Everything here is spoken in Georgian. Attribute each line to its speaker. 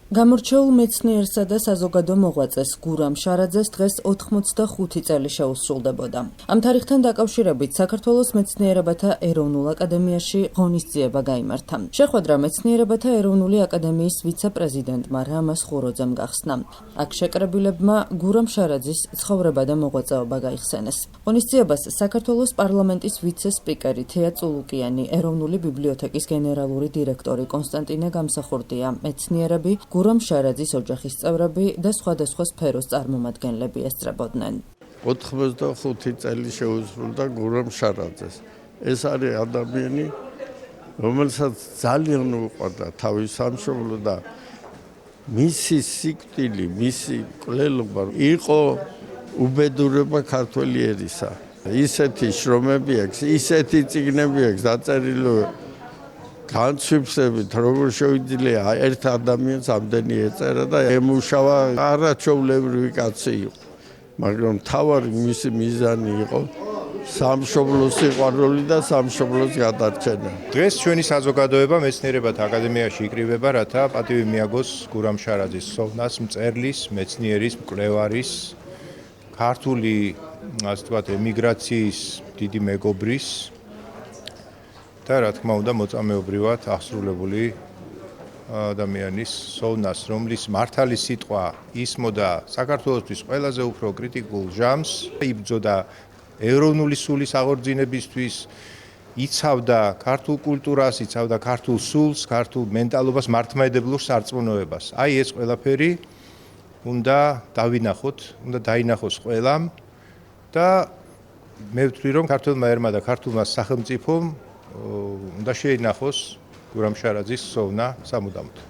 Speaker 1: გამორჩეულ მეცნიერსა და საზოგადო მოღვაწეს გურამ შარაძეს დღეს 85 წელი შეუსრულდებოდა. ამ თარიღთან დაკავშირებით საქართველოს მეცნიერებათა ეროვნულ აკადემიაში ღონისძიება გაიმართა. შეხვედრა მეცნიერებათა ეროვნული აკადემიის ვიცე-პრეზიდენტმა რამაზ ხუროძემ გახსნა. აქ შეკრებილებმა გურამ შარაძის ცხოვრება და მოღვაწეობა გაიხსენეს. ღონისძიებას საქართველოს პარლამენტის ვიცე-სპიკერი თეა წულუკიანი, ეროვნული ბიბლიოთეკის გენერალური დირექტორი კონსტანტინე გამსახურდია, მეცნიერები, გურამ შარაძის ოჯახის წევრები და სხვადასხვა სფეროს წარმომადგენლები ესწრებოდნენ.
Speaker 2: 85 წელი შეუსრულდა გურამ შარაძეს. ეს არის ადამიანი, რომელსაც ძალიან უყვარდა თავის სამშობლო და მისი სიკვდილი, მისი კვლელობა იყო უბედურება ქართველი ერისა. ისეთი შრომები აქვს, ისეთი წიგნები აქვს დაწერილი განცვიფრებით, როგორ შეუძლია ერთ ადამიანს ამდენი ეწერა და ემუშავა არაჩვეულებრივი კაცი იყო. მაგრამ მთავარი მისი მიზანი იყო სამშობლოს სიყვარული და სამშობლოს გადარჩენა.
Speaker 3: დღეს ჩვენი საზოგადოება მეცნიერებათა აკადემიაში იკრიბება, რათა პატივი მიაგოს გურამ შარაძის სოვნას, მწერლის, მეცნიერის, მკვლევარის, ქართული, ასე ვთქვათ, ემიგრაციის დიდი მეგობრის და რა თქმა უნდა მოწამეობრივად აღსრულებული ადამიანის სოვნას, რომლის მართალი სიტყვა ისმოდა საქართველოსთვის ყველაზე უფრო კრიტიკულ ჟამს, იბრძოდა ეროვნული სულის აღორძინებისთვის, იცავდა ქართულ კულტურას, იცავდა ქართულ სულს, ქართულ მენტალობას, მართლმადიდებლურ სარწმუნოებას. აი ეს ყველაფერი უნდა დავინახოთ, უნდა დაინახოს ყველამ და მე ვთვლი, რომ ქართველმა ერმა და ქართულმა სახელმწიფომ უნდა შეინახოს გურამ შარაძის სოვნა სამუდამოდ.